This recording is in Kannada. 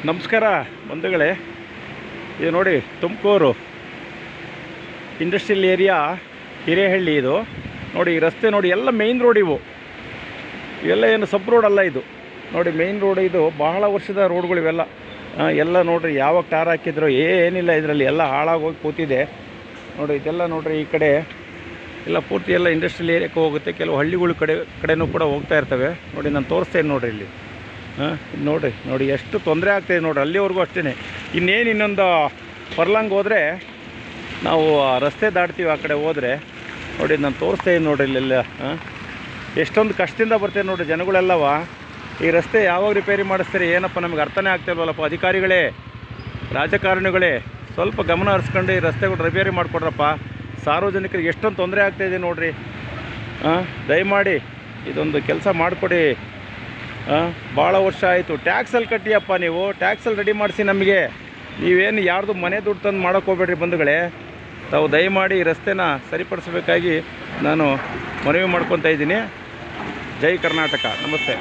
ನಮಸ್ಕಾರ ಬಂಧುಗಳೇ. ಇದು ನೋಡಿ ತುಮಕೂರು ಇಂಡಸ್ಟ್ರಿಯಲ್ ಏರಿಯಾ ಹಿರೇಹಳ್ಳಿ. ಇದು ನೋಡಿ ಈ ರಸ್ತೆ ನೋಡಿ, ಎಲ್ಲ ಮೇಯ್ನ್ ರೋಡ್ ಇವೆಲ್ಲ ಏನು ಸಬ್ ರೋಡ್ ಅಲ್ಲ. ಇದು ನೋಡಿ ಮೇಯ್ನ್ ರೋಡ್. ಇದು ಬಹಳ ವರ್ಷದ ರೋಡ್ಗಳು ಇವೆಲ್ಲ. ಎಲ್ಲ ನೋಡಿರಿ ಯಾವಾಗ ಟಾರ್ ಹಾಕಿದ್ರು ಏನಿಲ್ಲ ಇದರಲ್ಲಿ, ಎಲ್ಲ ಹಾಳಾಗೋಗಿ ಕೂತಿದೆ ನೋಡಿ. ಇದೆಲ್ಲ ನೋಡಿರಿ ಈ ಕಡೆ ಎಲ್ಲ ಪೂರ್ತಿ ಎಲ್ಲ ಇಂಡಸ್ಟ್ರಿಯಲ್ ಏರಿಯಾಕ್ಕೆ ಹೋಗುತ್ತೆ. ಕೆಲವು ಹಳ್ಳಿಗಳ ಕಡೆನೂ ಕೂಡ ಹೋಗ್ತಾ ಇರ್ತವೆ ನೋಡಿ. ನಾನು ತೋರಿಸ್ತೇನೆ ನೋಡಿರಿ ಇಲ್ಲಿ. ನೋಡಿ ಎಷ್ಟು ತೊಂದರೆ ಆಗ್ತಾಯಿದೆ ನೋಡಿರಿ. ಅಲ್ಲಿವರೆಗೂ ಅಷ್ಟೇ. ಇನ್ನೊಂದು ಪರ್ಲಾಂಗ್ ಹೋದರೆ ನಾವು ರಸ್ತೆ ದಾಟ್ತೀವಿ. ಆ ಕಡೆ ಹೋದರೆ ನೋಡಿ ನಾನು ತೋರಿಸ್ತಾ ಇದ್ದೀನಿ ನೋಡಿರಿ. ಇಲ್ಲೆಲ್ಲ ಎಷ್ಟೊಂದು ಕಷ್ಟದಿಂದ ಬರ್ತೇವೆ ನೋಡಿ ಜನಗಳೆಲ್ಲವ. ಈ ರಸ್ತೆ ಯಾವಾಗ ರಿಪೇರಿ ಮಾಡಿಸ್ತಾರೆ ಏನಪ್ಪ, ನಮಗೆ ಅರ್ಥನೇ ಆಗ್ತಾಯಿಲ್ವಲ್ಲಪ್ಪ. ಅಧಿಕಾರಿಗಳೇ, ರಾಜಕಾರಣಿಗಳೇ, ಸ್ವಲ್ಪ ಗಮನ ಹರಿಸ್ಕೊಂಡು ಈ ರಸ್ತೆಗಳು ರಿಪೇರಿ ಮಾಡಿಕೊಡ್ರಪ್ಪ. ಸಾರ್ವಜನಿಕರಿಗೆ ಎಷ್ಟೊಂದು ತೊಂದರೆ ಆಗ್ತಾಯಿದೆ ನೋಡಿರಿ. ದಯಮಾಡಿ ಇದೊಂದು ಕೆಲಸ ಮಾಡಿಕೊಡಿ. ಭಾಳ ವರ್ಷ ಆಯಿತು. ಟ್ಯಾಕ್ಸಲ್ಲಿ ಕಟ್ಟಿಯಪ್ಪ ನೀವು. ಟ್ಯಾಕ್ಸಲ್ಲಿ ರೆಡಿ ಮಾಡಿಸಿ ನಮಗೆ. ನೀವೇನು ಯಾರ್ದು ಮನೆ ದುಡ್ಡು ತಂದು ಮಾಡೋಕ್ಕೆ ಹೋಗ್ಬೇಡ್ರಿ ಬಂಧುಗಳೇ. ತಾವು ದಯಮಾಡಿ ಈ ರಸ್ತೆನ ಸರಿಪಡಿಸಬೇಕಾಗಿ ನಾನು ಮನವಿ ಮಾಡ್ಕೊತಾ ಇದ್ದೀನಿ. ಜೈ ಕರ್ನಾಟಕ. ನಮಸ್ತೆ.